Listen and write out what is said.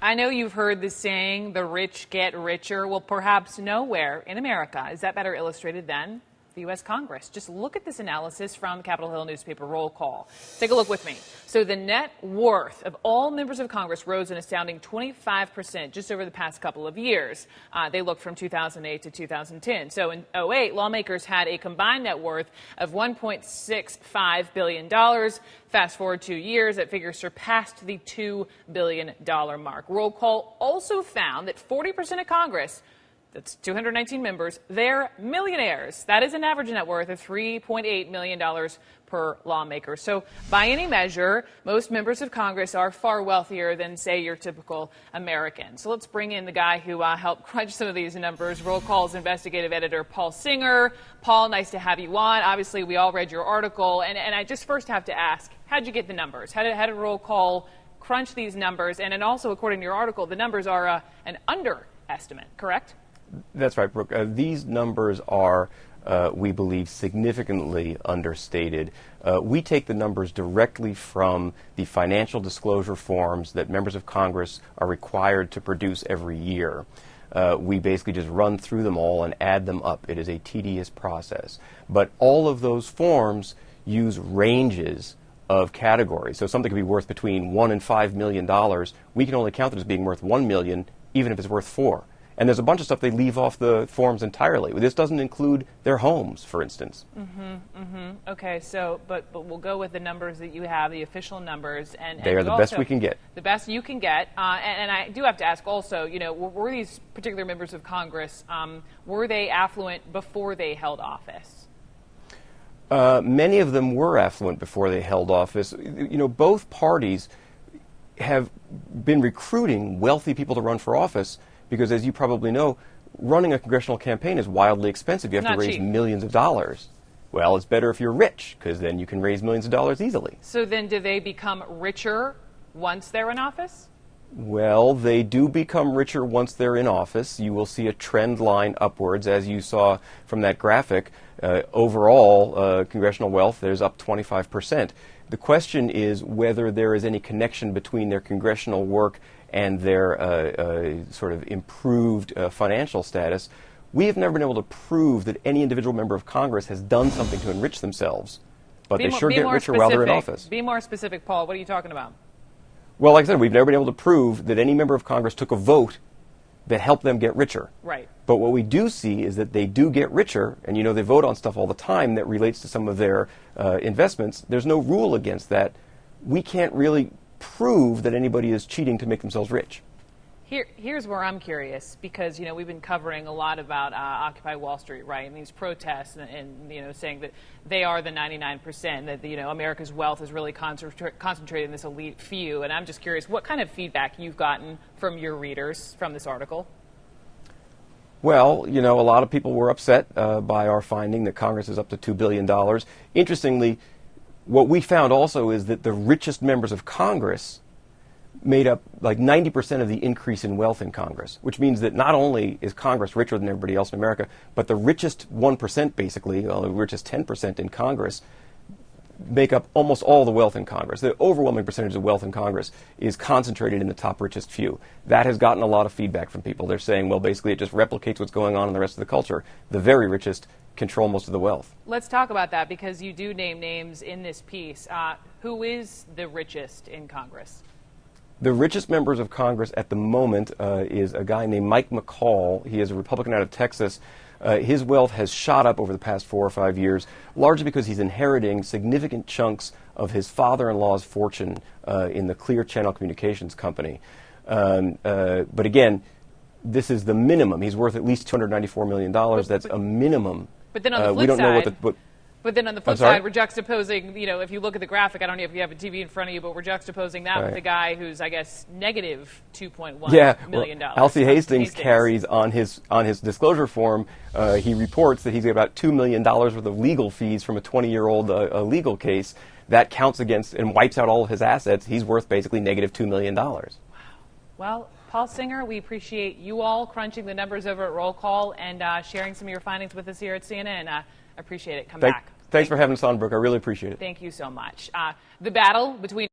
I know you've heard the saying, the rich get richer. Well, perhaps nowhere in America is that better illustrated than the U.S. Congress. Just look at this analysis from Capitol Hill newspaper Roll Call. Take a look with me. So the net worth of all members of Congress rose an astounding 25% just over the past couple of years. They looked from 2008 to 2010. So in 2008, lawmakers had a combined net worth of $1.65 billion. Fast forward 2 years, that figure surpassed the $2 billion mark. Roll Call also found that 40% of Congress, that's 219 members, they're millionaires. That is an average net worth of $3.8 million per lawmaker. So by any measure, most members of Congress are far wealthier than, say, your typical American. So let's bring in the guy who helped crunch some of these numbers, Roll Call's investigative editor, Paul Singer. Paul, nice to have you on. Obviously, we all read your article. And I just first have to ask, how'd you get the numbers? How did Roll Call crunch these numbers? And then also, according to your article, the numbers are an underestimate, correct? That's right, Brooke. These numbers are, we believe, significantly understated. We take the numbers directly from the financial disclosure forms that members of Congress are required to produce every year. We basically just run through them all and add them up. It is a tedious process. But all of those forms use ranges of categories. So something could be worth between $1 and $5 million. We can only count it as being worth $1 million, even if it's worth $4 million. And there's a bunch of stuff they leave off the forms entirely. This doesn't include their homes, for instance. Okay, so, but we'll go with the numbers that you have, the official numbers. And they are the best we can get. The best you can get. And I do have to ask also, were these particular members of Congress, were they affluent before they held office? Many of them were affluent before they held office. Both parties have been recruiting wealthy people to run for office, because, as you probably know, running a congressional campaign is wildly expensive. You have to raise millions of dollars. Well, it's better if you're rich, because then you can raise millions of dollars easily. So then do they become richer once they're in office? Well, they do become richer once they're in office. You will see a trend line upwards, as you saw from that graphic. Overall, congressional wealth is up 25%. The question is whether there is any connection between their congressional work and their sort of improved financial status. We have never been able to prove that any individual member of Congress has done something to enrich themselves, but they sure get richer while they're in office. Be more specific, Paul. What are you talking about? Well, like I said, we've never been able to prove that any member of Congress took a vote that helped them get richer. Right. But what we do see is that they do get richer, and they vote on stuff all the time that relates to some of their investments. There's no rule against that. We can't really prove that anybody is cheating to make themselves rich. Here's where I'm curious, because we've been covering a lot about Occupy Wall Street, right, and these protests, and saying that they are the 99%, that America's wealth is really concentrated in this elite few. And I'm just curious, what kind of feedback you've gotten from your readers from this article? Well, a lot of people were upset by our finding that Congress is up to $2 billion. Interestingly, what we found also is that the richest members of Congress made up like 90% of the increase in wealth in Congress, which means that not only is Congress richer than everybody else in America, but the richest 1%, basically, the richest 10% in Congress, make up almost all the wealth in Congress. The overwhelming percentage of wealth in Congress is concentrated in the top richest few. That has gotten a lot of feedback from people. They're saying, well, basically it just replicates what's going on in the rest of the culture. The very richest control most of the wealth. Let's talk about that, because you do name names in this piece. Who is the richest in Congress? The richest members of Congress at the moment is a guy named Mike McCall. He is a Republican out of Texas. His wealth has shot up over the past 4 or 5 years, largely because he's inheriting significant chunks of his father-in-law's fortune in the Clear Channel Communications Company. But again, this is the minimum. He's worth at least $294 million. That's a minimum. But then on the flip we don't side, know what but then on the flip side, we're juxtaposing, if you look at the graphic, I don't know if you have a TV in front of you, but we're juxtaposing that with a guy who's, I guess, negative $2.1 million. Well, Alcee Hastings carries on his disclosure form, he reports that he's got about $2 million worth of legal fees from a 20-year-old legal case. That counts against and wipes out all of his assets. He's worth basically negative $2 million. Wow. Well, Paul Singer, we appreciate you all crunching the numbers over at Roll Call and sharing some of your findings with us here at CNN. I appreciate it. Come back. Thanks for having us on, Brooke. I really appreciate it. Thank you so much. The battle between